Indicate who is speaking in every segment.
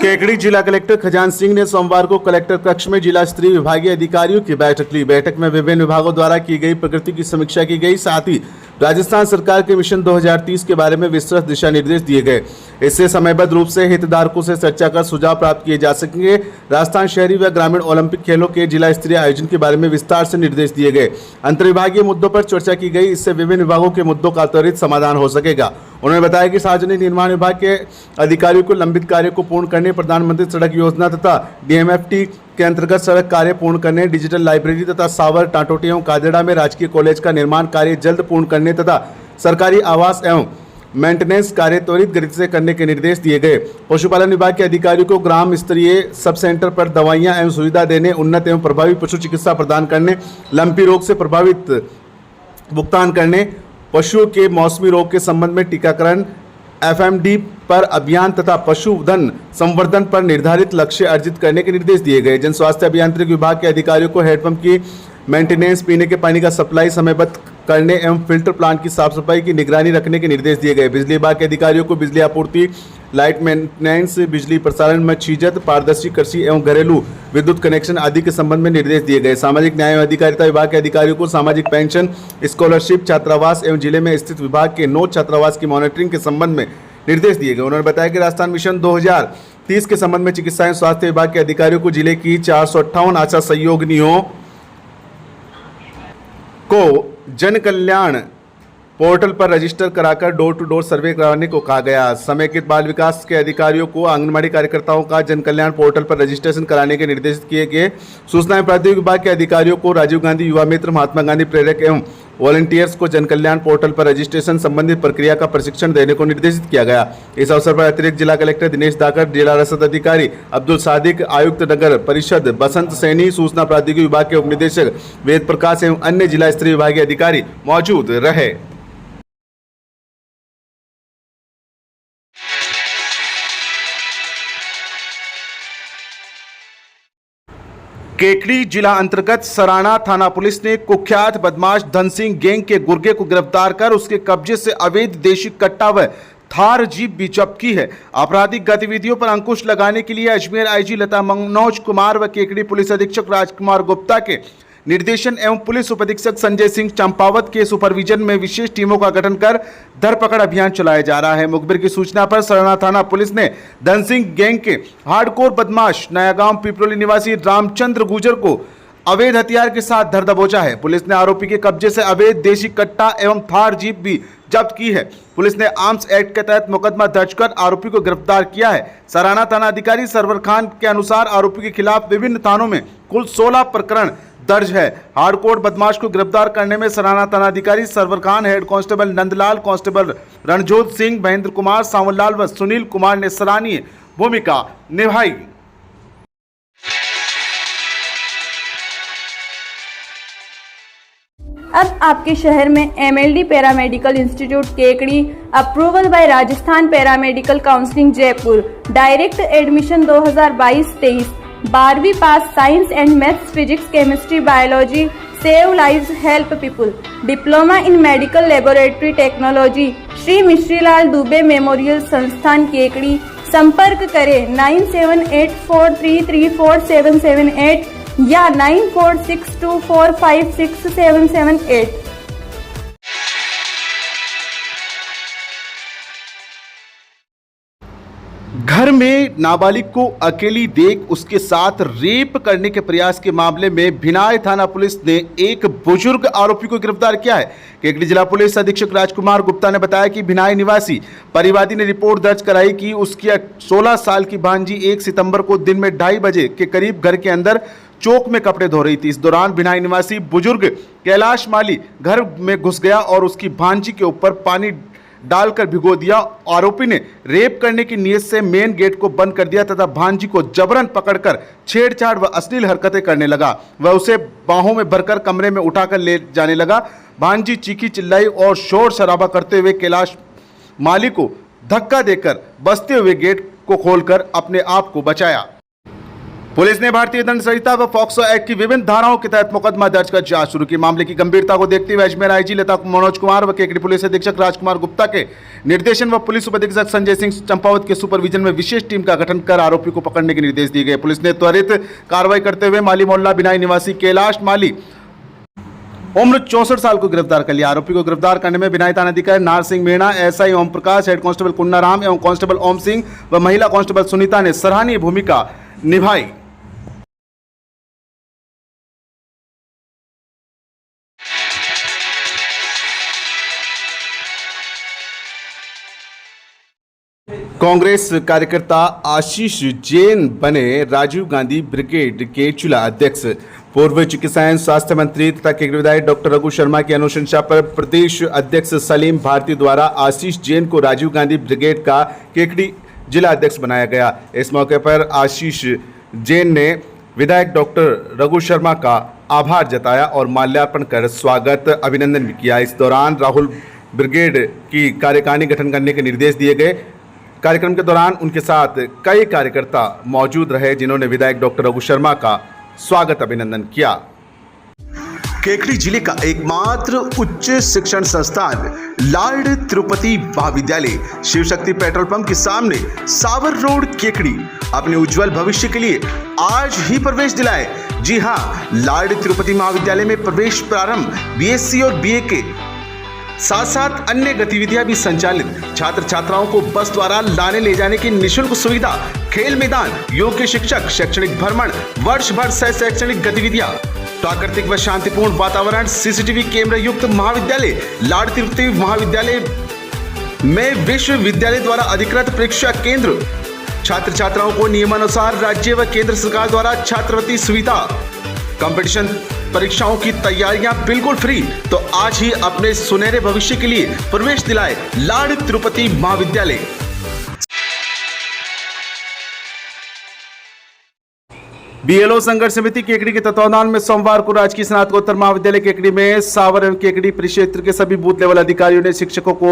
Speaker 1: केकड़ी जिला कलेक्टर खजान सिंह ने सोमवार को कलेक्टर कक्ष में जिला स्तरीय विभागीय अधिकारियों की बैठक ली। बैठक में विभिन्न विभागों द्वारा की गई प्रगति की समीक्षा की गई, साथ ही राजस्थान सरकार के मिशन 2030 के बारे में विस्तृत दिशा निर्देश दिए गए। इससे समयबद्ध रूप से हितधारकों से चर्चा कर सुझाव प्राप्त किए जा सकेंगे। राजस्थान शहरी व ग्रामीण ओलंपिक खेलों के जिला स्तरीय आयोजन के बारे में विस्तार से निर्देश दिए गए। अंतर्विभागीय मुद्दों पर चर्चा की गई, इससे विभिन्न विभागों के मुद्दों का त्वरित समाधान हो सकेगा। उन्होंने बताया कि सार्वजनिक निर्माण विभाग के अधिकारियों को लंबित कार्य को पूर्ण करने, प्रधानमंत्री सड़क योजना तथा डीएमएफटी के अंतर्गत सड़क कार्य पूर्ण करने, डिजिटल लाइब्रेरी तथा सावर, टाटोटी एवं कादेड़ा में राजकीय कॉलेज का निर्माण कार्य जल्द पूर्ण करने तथा सरकारी आवास एवं मेंटेनेंस कार्य त्वरित गति से करने के निर्देश दिए गए। पशुपालन विभाग के अधिकारियों को ग्राम स्तरीय सब सेंटर पर दवाइयां एवं सुविधा देने, उन्नत एवं प्रभावी पशु चिकित्सा प्रदान करने, लंपी रोग से प्रभावित भुगतान करने, पशुओं के मौसमी रोग के संबंध में टीकाकरण, एफएमडी पर अभियान तथा पशुधन संवर्धन पर निर्धारित लक्ष्य अर्जित करने के निर्देश दिए गए। जन स्वास्थ्य अभियांत्रिकी विभाग के अधिकारियों को हैंडपंप की मेंटेनेंस, पीने के पानी का सप्लाई समयबद्ध करने एवं फिल्टर प्लांट की साफ सफाई की निगरानी रखने के निर्देश दिए गए। बिजली विभाग के अधिकारियों को बिजली आपूर्ति, लाइट मेंटेनेंस, बिजली प्रसारण में छीजत, पारदर्शी कृषि एवं घरेलू विद्युत कनेक्शन आदि के संबंध में निर्देश दिए गए। सामाजिक न्याय एवं अधिकारिता विभाग के अधिकारियों को सामाजिक पेंशन, स्कॉलरशिप, छात्रावास एवं जिले में स्थित विभाग के 9 छात्रावास की मॉनिटरिंग के संबंध में निर्देश दिए गए। उन्होंने बताया कि राजस्थान मिशन 2030 के संबंध में चिकित्सा एवं स्वास्थ्य विभाग के अधिकारियों को जिले की 458 आशा सहयोगिनियों को जन कल्याण पोर्टल पर रजिस्टर कराकर डोर टू डोर सर्वे कराने को कहा गया। समेकित बाल विकास के अधिकारियों को आंगनबाड़ी कार्यकर्ताओं का जन कल्याण पोर्टल पर रजिस्ट्रेशन कराने के निर्देश किए गए। सूचना एवं प्रौद्योगिकी विभाग के अधिकारियों को राजीव गांधी युवा मित्र, महात्मा गांधी प्रेरक एवं वॉलंटियर्स को जन कल्याण पोर्टल पर रजिस्ट्रेशन संबंधित प्रक्रिया का प्रशिक्षण देने को निर्देशित किया गया। इस अवसर पर अतिरिक्त जिला कलेक्टर दिनेश दाकर, जिला रसद अधिकारी अब्दुल सादिक, आयुक्त नगर परिषद बसंत सैनी, सूचना प्रौद्योगिकी विभाग के उपनिदेशक वेद प्रकाश एवं अन्य जिला स्तरीय विभागीय अधिकारी मौजूद रहे। केकड़ी जिला अंतर्गत सराना थाना पुलिस ने कुख्यात बदमाश धन सिंह गैंग के गुर्गे को गिरफ्तार कर उसके कब्जे से अवैध देशी कट्टा व थार जीप भी जब्त की है। आपराधिक गतिविधियों पर अंकुश लगाने के लिए अजमेर आईजी लता मनोज कुमार व केकड़ी पुलिस अधीक्षक राजकुमार गुप्ता के निर्देशन एवं पुलिस उप अधीक्षक संजय सिंह चंपावत के सुपरविजन में विशेष टीमों का गठन कर धरपकड़ अभियान चलाया जा रहा है। मुखबिर की सूचना पर सराना थाना पुलिस ने धन सिंह गैंग के हार्डकोर बदमाश नयागांव पिपरोली निवासी रामचंद्र गुजर को अवैध हथियार के साथ धर दबोचा है। पुलिस ने आरोपी के कब्जे से अवैध देशी कट्टा एवं थार जीप भी जब्त की है। पुलिस ने आर्म्स एक्ट के तहत मुकदमा दर्ज कर आरोपी को गिरफ्तार किया है। सराना थाना अधिकारी सरवर खान के अनुसार आरोपी के खिलाफ विभिन्न थानों में कुल 16 प्रकरण दर्ज है। हार्डकोर बदमाश को गिरफ्तार करने में सराना थानाधिकारी Sarwar Khan, head constable Nandlal, constable Ranjot Singh, Mahendra Kumar, Sawanlal व सुनील कुमार ने सराहनीय भूमिका निभाई।
Speaker 2: अब आपके शहर में MLD paramedical institute Kekri, approval by Rajasthan paramedical counselling Jaipur, direct admission 2022-23, 12वीं pass, science and maths, physics, chemistry, biology, save lives, help people, diploma in medical laboratory technology, Shri Mishrilal Dubey memorial संस्थान केकड़ी। संपर्क करें 9784334778 या 9462456778।
Speaker 1: घर में नाबालिग को अकेली देख उसके साथ रेप करने के प्रयास के मामले में भिनाई थाना पुलिस ने एक बुजुर्ग आरोपी को गिरफ्तार किया है। केकड़ी जिला पुलिस अधीक्षक राजकुमार गुप्ता ने बताया कि भिनाई निवासी परिवादी ने रिपोर्ट दर्ज कराई कि उसकी 16 साल की भांजी 1 सितंबर को दिन में 2:30 बजे के करीब घर के अंदर चौक में कपड़े धो रही थी। इस दौरान भिनाई निवासी बुजुर्ग कैलाश माली घर में घुस गया और उसकी भांजी के ऊपर पानी डालकर भिगो दिया। आरोपी ने रेप करने की नीयत से मेन गेट को बंद कर दिया तथा भांजी को जबरन पकड़कर छेड़छाड़ व अश्लील हरकतें करने लगा। वह उसे बाहों में भरकर कमरे में उठाकर ले जाने लगा। भांजी चीखी चिल्लाई और शोर शराबा करते हुए कैलाश माली को धक्का देकर बसते हुए गेट को खोलकर अपने आप को बचाया। पुलिस ने भारतीय दंड संहिता व पॉक्सो एक्ट की विभिन्न धाराओं के तहत मुकदमा दर्ज कर जांच शुरू की। मामले की गंभीरता को देखते हुए अजमेर आईजी लता मनोज कुमार व केकड़ी पुलिस अधीक्षक राजकुमार गुप्ता के निर्देशन व पुलिस उप अधीक्षक संजय सिंह चंपावत के सुपरविजन में विशेष टीम का गठन कर आरोपी को पकड़ने के निर्देश दिए गए। पुलिस ने त्वरित कार्रवाई करते हुए माली मोहल्ला बिनाई निवासी कैलाश माली उम्र 64 साल को गिरफ्तार कर लिया। आरोपी को गिरफ्तार करने में बिनाई थानाधिकारी नार Singh Meena, SI Om Prakash, head constable कुन्ना राम एवं कांस्टेबल ओम सिंह व महिला कांस्टेबल सुनीता ने सराहनीय भूमिका निभाई। कांग्रेस कार्यकर्ता आशीष जैन बने राजीव गांधी ब्रिगेड के जिला अध्यक्ष। पूर्व चिकित्सा एवं स्वास्थ्य मंत्री तथा केकड़ी विधायक डॉक्टर रघु शर्मा की अनुशंसा पर प्रदेश अध्यक्ष सलीम भारती द्वारा आशीष जैन को राजीव गांधी ब्रिगेड का केकड़ी जिला अध्यक्ष बनाया गया। इस मौके पर आशीष जैन ने विधायक डॉक्टर रघु शर्मा का आभार जताया और माल्यार्पण कर स्वागत अभिनंदन भी किया। इस दौरान राहुल ब्रिगेड की कार्यकारिणी गठन करने के निर्देश दिए गए। कार्यक्रम के दौरान उनके साथ कई कार्यकर्ता मौजूद रहे जिन्होंने विधायक डॉक्टर रघु शर्मा का स्वागत अभिनंदन किया।
Speaker 3: केकड़ी जिले का एकमात्र उच्च शिक्षण संस्थान लॉर्ड तिरुपति महाविद्यालय शिव शक्ति पेट्रोल पंप के सामने सावर रोड केकड़ी अपने उज्जवल भविष्य के लिए आज ही प्रवेश दिलाए। जी हां, लॉर्ड तिरुपति महाविद्यालय में प्रवेश प्रारंभ बीएससी और बीए के साथ साथ अन्य गतिविधियां भी संचालित। छात्र छात्राओं को बस द्वारा लाने ले जाने की निःशुल्क सुविधा, खेल मैदान, योग्य शिक्षक, शैक्षणिक भ्रमण, वर्ष भर शैक्षणिक गतिविधियां, प्राकृतिक व शांतिपूर्ण वातावरण, सीसीटीवी कैमरा युक्त महाविद्यालय। लॉर्ड तिरुपति महाविद्यालय में विश्वविद्यालय द्वारा अधिकृत परीक्षा केंद्र, छात्र छात्राओं को नियमानुसार राज्य व केंद्र सरकार द्वारा छात्रवृत्ति सुविधा, कंपटीशन परीक्षाओं की तैयारियां बिल्कुल फ्री। तो आज ही अपने सुनहरे भविष्य के लिए प्रवेश दिलाए लॉर्ड तिरुपति महाविद्यालय।
Speaker 1: बीएलओ संघर्ष समिति केकड़ी के तत्वावधान में सोमवार को राजकीय स्नातकोत्तर महाविद्यालय केकड़ी में सावर एवं केकड़ी परिक्षेत्र के सभी बूथ लेवल अधिकारियों ने शिक्षकों को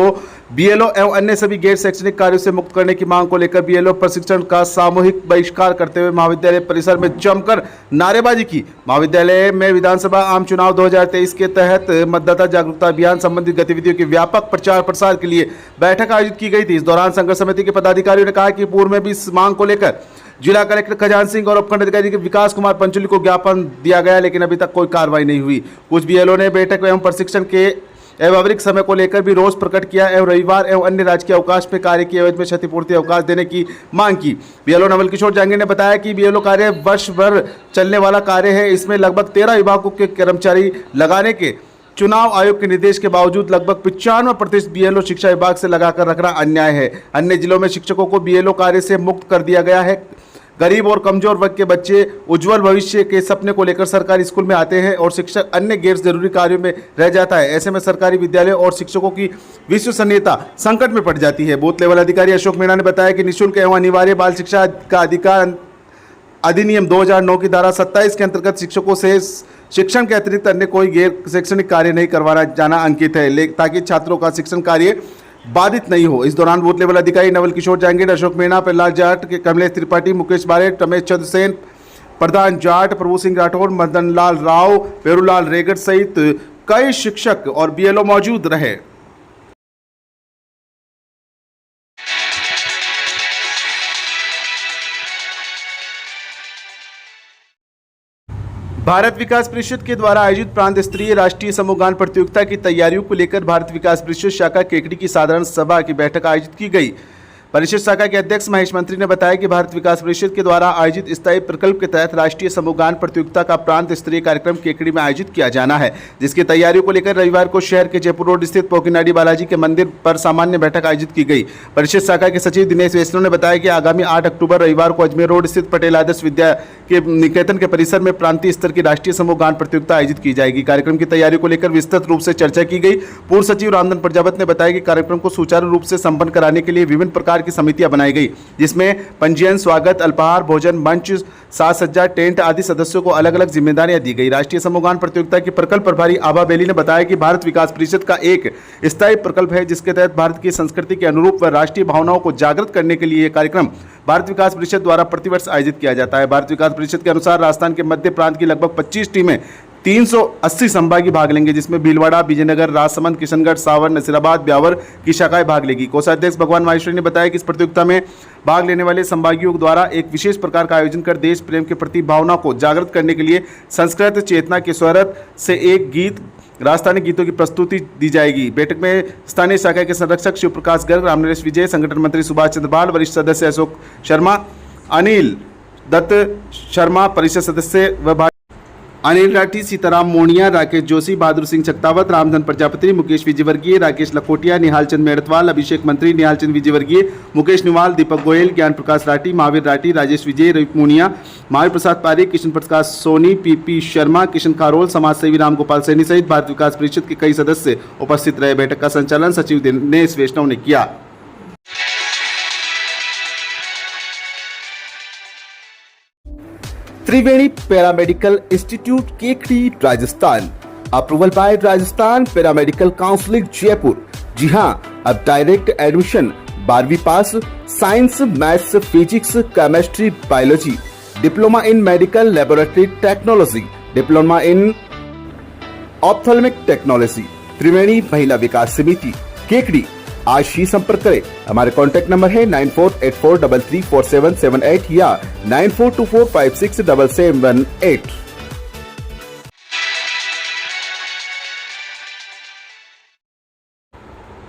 Speaker 1: बीएलओ एवं अन्य सभी गैर शैक्षणिक कार्यों से मुक्त करने की मांग को लेकर बीएलओ प्रशिक्षण का सामूहिक बहिष्कार करते हुए महाविद्यालय परिसर में जमकर नारेबाजी की। महाविद्यालय में विधानसभा आम चुनाव 2023 के तहत मतदाता जागरूकता अभियान संबंधी गतिविधियों के व्यापक प्रचार प्रसार के लिए बैठक आयोजित की गई थी। इस दौरान संघर्ष समिति के पदाधिकारियों ने कहा कि पूर्व में भी इस मांग को लेकर जिला कलेक्टर खजान सिंह और उपखंड अधिकारी के विकास कुमार पंचुली को ज्ञापन दिया गया, लेकिन अभी तक कोई कार्रवाई नहीं हुई। कुछ बीएलओ ने बैठक एवं प्रशिक्षण के अव्यवहारिक समय को लेकर भी रोष प्रकट किया एवं रविवार एवं अन्य राजकीय अवकाश में कार्य की एवज में क्षतिपूर्ति अवकाश देने की मांग की। बीएलओ नवल किशोर जांगीर ने बताया कि बीएलओ कार्य वर्ष भर चलने वाला कार्य है। इसमें लगभग 13 विभागों के कर्मचारी लगाने के चुनाव आयोग के निर्देश के बावजूद लगभग 95% बीएलओ शिक्षा विभाग से लगाकर रखना अन्याय है। अन्य जिलों में शिक्षकों को बीएलओ कार्य से मुक्त कर दिया गया है। गरीब और कमजोर वर्ग के बच्चे उज्जवल भविष्य के सपने को लेकर सरकारी स्कूल में आते हैं और शिक्षक अन्य गैर जरूरी कार्यों में रह जाता है। ऐसे में सरकारी विद्यालय और शिक्षकों की विश्वसनीयता संकट में पड़ जाती है। बूथ लेवल अधिकारी अशोक मीणा ने बताया कि निःशुल्क एवं अनिवार्य बाल शिक्षा का अधिकार अधिनियम 2009 की धारा 27 के अंतर्गत शिक्षकों से शिक्षण के अतिरिक्त अन्य कोई गैर शैक्षणिक कार्य नहीं करवाना जाना अंकित है, ताकि छात्रों का शिक्षण कार्य बाधित नहीं हो। इस दौरान बूथ लेवल अधिकारी नवल किशोर जांगीर, अशोक मीणा, प्रहलाद जाट, कमलेश त्रिपाठी, मुकेश बारेट, रमेश चंद्र सेन, प्रधान जाट, प्रभु सिंह राठौर, मदन लाल राव, पेरूलाल रेगड़ सहित कई शिक्षक और बीएलओ मौजूद रहे। भारत विकास परिषद के द्वारा आयोजित प्रांत स्तरीय राष्ट्रीय समूह गान प्रतियोगिता की तैयारियों को लेकर भारत विकास परिषद शाखा केकड़ी की साधारण सभा की बैठक आयोजित की गई। परिषद शाखा के अध्यक्ष महेश मंत्री ने बताया कि भारत विकास परिषद के द्वारा आयोजित स्थायी प्रकल्प के तहत राष्ट्रीय समूह गान प्रतियोगिता का प्रांत स्तरीय कार्यक्रम केकड़ी में आयोजित किया जाना है, जिसकी तैयारियों को लेकर रविवार को शहर के जयपुर रोड स्थित पोकीनाडी बालाजी के मंदिर पर सामान्य बैठक आयोजित की गई। परिषद शाखा के सचिव दिनेश वैष्णव ने बताया कि आगामी 8 अक्टूबर रविवार को अजमेर रोड स्थित पटेल आदर्श विद्या के निकेतन के परिसर में प्रांतीय स्तर की राष्ट्रीय समूह गान प्रतियोगिता आयोजित की जाएगी। कार्यक्रम की तैयारियों को लेकर विस्तृत रूप से चर्चा की गई। पूर्व सचिव रामधन प्रजापत ने बताया कि कार्यक्रम को सुचारू रूप से संपन्न कराने के लिए विभिन्न प्रकार की समितियां बनाई गई, जिसमें पंजीयन, स्वागत, अल्पाहार, भोजन, मंच, साज सज्जा, टेंट आदि सदस्यों को अलग अलग जिम्मेदारियां दी गई। राष्ट्रीय समूह गान प्रतियोगिता की प्रकल्प प्रभारी आभा बेली ने बताया कि भारत विकास परिषद का एक स्थायी प्रकल्प है, जिसके तहत भारत की संस्कृति के अनुरूप व राष्ट्रीय भावनाओं को जागृत करने के लिए यह कार्यक्रम भारत विकास परिषद द्वारा प्रतिवर्ष आयोजित किया जाता है। भारत विकास परिषद के अनुसार राजस्थान के मध्य प्रांत की लगभग 25 टीमें 380 संभागी भाग लेंगे, जिसमें भीलवाड़ा, विजयनगर, राजसमंद, किशनगढ़, सावर, नसीराबाद, ब्यावर की शाखाएं भाग लेगी। कोषाध्यक्ष भगवान माहेश्वरी ने बताया कि इस प्रतियोगिता में भाग लेने वाले संभागियों द्वारा एक विशेष प्रकार का आयोजन कर देश प्रेम के प्रति भावना को जागृत करने के लिए संस्कृत चेतना के स्वरत से एक गीत, राजस्थानी गीतों की प्रस्तुति दी जाएगी। बैठक में स्थानीय शाखा के संरक्षक शिव प्रकाश गर्ग, रामनरेश विजय, संगठन मंत्री सुभाष चंद्र बाल, वरिष्ठ सदस्य अशोक शर्मा, अनिल दत्त शर्मा, परिषद सदस्य व अनिल राठी, सीताराम मोनिया, राकेश जोशी, बहादुर सिंह चक्तावत, रामधन प्रजापति, मुकेश विजयवर्गीय, राकेश लखोटिया, निहाल चंद मेड़तवाल, अभिषेक मंत्री, निहाल चंद विजयवर्गीय, मुकेश निवाल, दीपक गोयल, ज्ञान प्रकाश राठी, महावीर राठी, राजेश विजय, रवि मोनिया, महावीर प्रसाद पारिक, कृष्ण प्रकाश सोनी, पीपी शर्मा, किशन खारोल, समाज सेवी राम गोपाल सैनी सहित भारत विकास परिषद के कई सदस्य उपस्थित रहे। बैठक का संचालन सचिव दिनेश वैष्णव ने किया। Triveni paramedical institute Kekri Rajasthan, approval by Rajasthan paramedical council Jaipur. जी हां, अब डायरेक्ट एडमिशन 12वीं pass, science, maths, physics, chemistry, biology, diploma in medical laboratory technology, diploma in ophthalmic technology. Triveni Mahila Vikas समिति केकड़ी। आज ही संपर्क करें। हमारे कॉन्टैक्ट नंबर है 9484334778 या 9424567778।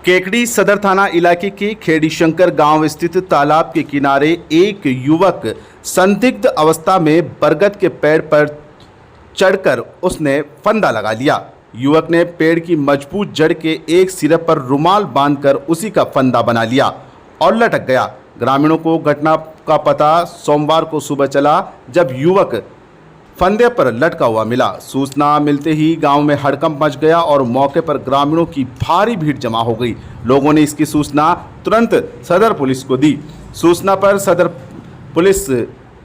Speaker 1: केकड़ी सदर थाना इलाके के खेड़ी शंकर गांव स्थित तालाब के किनारे एक युवक संदिग्ध अवस्था में बरगद के पेड़ पर चढ़कर उसने फंदा लगा लिया। युवक ने पेड़ की मजबूत जड़ के एक सिरे पर रुमाल बांधकर उसी का फंदा बना लिया और लटक गया। ग्रामीणों को घटना का पता सोमवार को सुबह चला, जब युवक फंदे पर लटका हुआ मिला। सूचना मिलते ही गांव में हड़कंप मच गया और मौके पर ग्रामीणों की भारी भीड़ जमा हो गई। लोगों ने इसकी सूचना तुरंत सदर पुलिस को दी। सूचना पर सदर पुलिस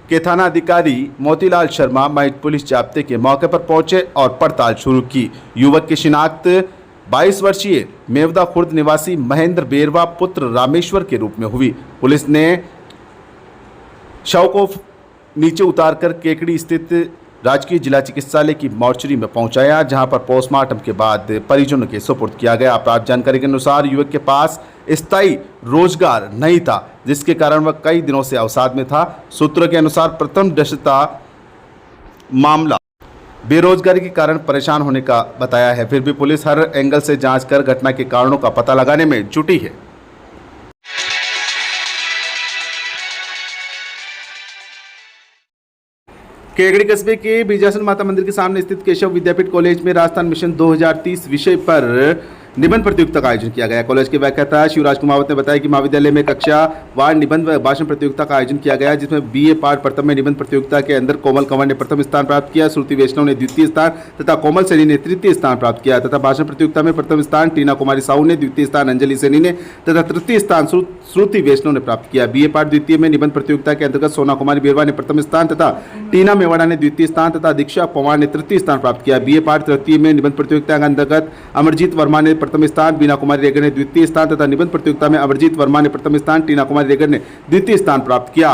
Speaker 1: के थाना अधिकारी मोतीलाल शर्मा महिला पुलिस जाब्ते के मौके पर पहुंचे और पड़ताल शुरू की। युवक की शिनाख्त 22 वर्षीय मेवदा खुर्द निवासी महेंद्र बेरवा पुत्र रामेश्वर के रूप में हुई। पुलिस ने शव को नीचे उतारकर केकड़ी स्थित राजकीय जिला चिकित्सालय की मॉर्चरी में पहुंचाया, जहां पर पोस्टमार्टम के बाद परिजनों के सुपुर्द किया गया। प्राप्त जानकारी के अनुसार युवक के पास स्थायी रोजगार नहीं था, जिसके कारण वह कई दिनों से अवसाद में था। सूत्रों के अनुसार प्रथम दृष्टया मामला बेरोजगारी के कारण परेशान होने का बताया है। फिर भी पुलिस हर एंगल से जांच कर घटना के कारणों का पता लगाने में जुटी है। केकड़ी कस्बे के बीजासन माता मंदिर के सामने स्थित केशव विद्यापीठ कॉलेज में राजस्थान मिशन 2030 विषय पर निबंध प्रतियोगिता का आयोजन किया गया। कॉलेज के व्याख्याता शिवराज कुमावत ने बताया कि महाविद्यालय में कक्षा वार निबंध व भाषण प्रतियोगिता का आयोजन किया गया, जिसमें बीए पार्ट प्रथम में निबंध प्रतियोगिता के अंदर कोमल कंवर ने प्रथम स्थान प्राप्त किया, श्रुति वैष्णव ने द्वितीय स्थान तथा कोमल सैनी ने तृतीय स्थान प्राप्त किया तथा भाषण प्रतियोगिता में प्रथम स्थान टीना कुमारी साहू ने, द्वितीय स्थान अंजलि सैनी ने तथा तृतीय स्थान श्रुति वैष्णव ने प्राप्त किया। बीए पार्ट द्वितीय में निबंध प्रतियोगिता के अंतर्गत सोना कुमारी बेरवा ने प्रथम स्थान तथा टीना मेवाड़ा ने द्वितीय स्थान तथा दीक्षा पवार ने तृतीय स्थान प्राप्त किया। बीए पार्ट तृतीय में निबंध प्रतियोगिता के अंतर्गत अमरजीत वर्मा ने प्रथम स्थान, बीना कुमारी रेगर ने द्वितीय स्थान तथा निबंध प्रतियोगिता में अमरजीत वर्मा ने प्रथम स्थान, टीना कुमारी रेगर ने द्वितीय स्थान प्राप्त किया।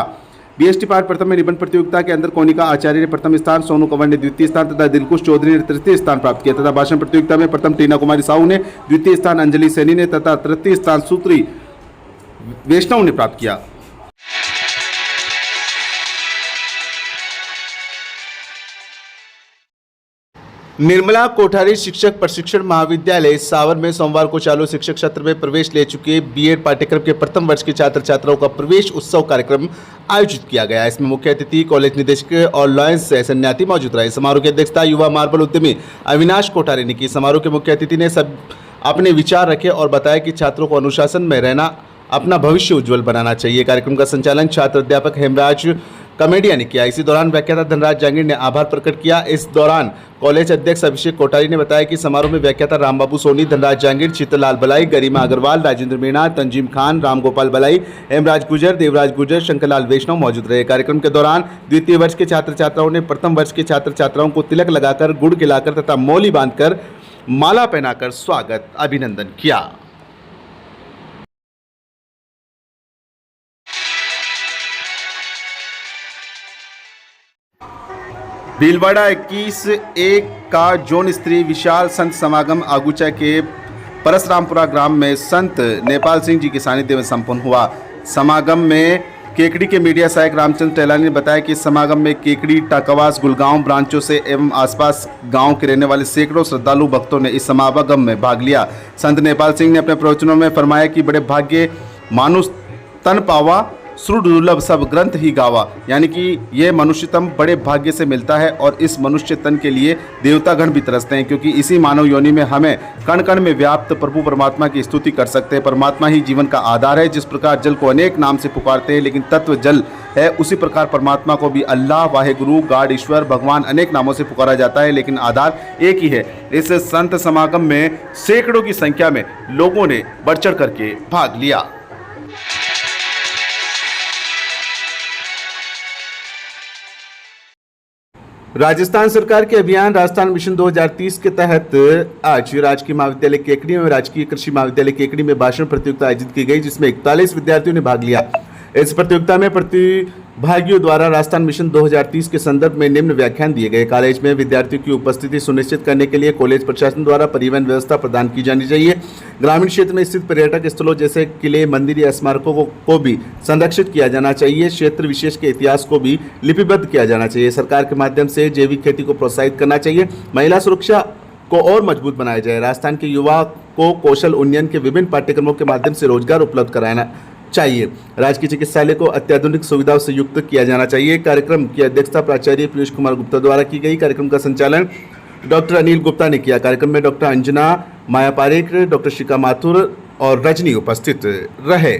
Speaker 1: बीएसटी पार्ट प्रथम में निबंध प्रतियोगिता के अंदर कोनिका आचार्य ने प्रथम स्थान, सोनू कंवर ने द्वितीय स्थान तथा दिलकुश चौधरी ने तृतीय स्थान प्राप्त किया तथा भाषण प्रतियोगिता में प्रथम टीना कुमारी साहू ने, द्वितीय स्थान अंजलि सैनी ने तथा तृतीय स्थान श्रुति वैष्णव ने प्राप्त किया। निर्मला कोठारी शिक्षक प्रशिक्षण महाविद्यालय सावर में सोमवार को चालू शिक्षक सत्र में प्रवेश ले चुके बीएड पाठ्यक्रम के प्रथम वर्ष के छात्र छात्राओं का प्रवेश उत्सव कार्यक्रम आयोजित किया गया। इसमें मुख्य अतिथि कॉलेज निदेशक और लॉयंस सन्याती मौजूद रहे। समारोह की अध्यक्षता युवा मार्बल उद्यमी अविनाश कोठारी ने की। समारोह के मुख्य अतिथि ने सब अपने विचार रखे और बताया कि छात्रों को अनुशासन में रहना, अपना भविष्य उज्जवल बनाना चाहिए। कार्यक्रम का संचालन छात्र अध्यापक हेमराज कमेडिया ने किया। इसी दौरान व्याख्याता धनराज जांगीर ने आभार प्रकट किया। इस दौरान कॉलेज अध्यक्ष अभिषेक कोठारी ने बताया कि समारोह में व्याख्याता रामबाबू सोनी, धनराज जांगीर, चित्रलाल बलाई, गरिमा अग्रवाल, राजेंद्र मीणा, तंजीम खान, रामगोपाल बलाई, हेमराज गुजर, देवराज गुजर, शंकरलाल वैष्णव मौजूद रहे। कार्यक्रम के दौरान द्वितीय वर्ष के छात्र छात्राओं ने प्रथम वर्ष के छात्र छात्राओं को तिलक लगाकर, गुड़ खिलाकर तथा मौली बांधकर, माला पहनाकर स्वागत अभिनंदन किया। भीलवाड़ा 21-1 का जोन स्तरीय विशाल संत समागम आगुचा के परसरामपुरा ग्राम में संत नेपाल सिंह जी के सानिध्य में संपन्न हुआ। समागम में केकड़ी के मीडिया सहायक रामचंद्र टहलानी ने बताया कि इस समागम में केकड़ी, टाकावास, गुलगांव ब्रांचों से एवं आसपास गांव के रहने वाले सैकड़ों श्रद्धालु भक्तों ने इस समागम में भाग लिया। संत नेपाल सिंह ने अपने प्रवचनों में फरमाया कि बड़े भाग्य मानुष तन पावा, श्रुड दुर्लभ सब ग्रंथ ही गावा, यानी कि ये मनुष्यतम बड़े भाग्य से मिलता है और इस मनुष्य तन के लिए देवतागण भी तरसते हैं, क्योंकि इसी मानव योनि में हमें कण कण में व्याप्त प्रभु परमात्मा की स्तुति कर सकते हैं। परमात्मा ही जीवन का आधार है। जिस प्रकार जल को अनेक नाम से पुकारते हैं लेकिन तत्व जल है, उसी प्रकार परमात्मा को भी अल्लाह, वाहेगुरु, गॉड, ईश्वर, भगवान अनेक नामों से पुकारा जाता है, लेकिन आधार एक ही है। इस संत समागम में सैकड़ों की संख्या में लोगों ने बढ़ चढ़ करके भाग लिया। राजस्थान सरकार के अभियान राजस्थान मिशन 2030 के तहत आज राजकीय महाविद्यालय केकड़ी एवं राजकीय कृषि महाविद्यालय केकड़ी में भाषण प्रतियोगिता आयोजित की गई, जिसमें 41 विद्यार्थियों ने भाग लिया। इस प्रतियोगिता में प्रतिभागियों द्वारा राजस्थान मिशन 2030 के संदर्भ में निम्न व्याख्यान दिए गए। कॉलेज में विद्यार्थियों की उपस्थिति सुनिश्चित करने के लिए कॉलेज प्रशासन द्वारा परिवहन व्यवस्था प्रदान की जानी चाहिए। ग्रामीण क्षेत्र में स्थित पर्यटक स्थलों जैसे किले, मंदिर या स्मारकों को भी संरक्षित किया जाना चाहिए। क्षेत्र विशेष के इतिहास को भी लिपिबद्ध किया जाना चाहिए। सरकार के माध्यम से जैविक खेती को प्रोत्साहित करना चाहिए। महिला सुरक्षा को और मजबूत बनाया जाए। राजस्थान के युवा को कौशल उन्नयन के विभिन्न पाठ्यक्रमों के माध्यम से रोजगार उपलब्ध कराना चाहिए। राजकीय चिकित्सालय को अत्याधुनिक सुविधाओं से युक्त किया जाना चाहिए। कार्यक्रम की अध्यक्षता प्राचार्य पीयूष कुमार गुप्ता द्वारा की गई। कार्यक्रम का संचालन डॉक्टर अनिल गुप्ता ने किया। कार्यक्रम में डॉक्टर अंजना, माया पारेख, डॉक्टर शिका माथुर और रजनी उपस्थित रहे।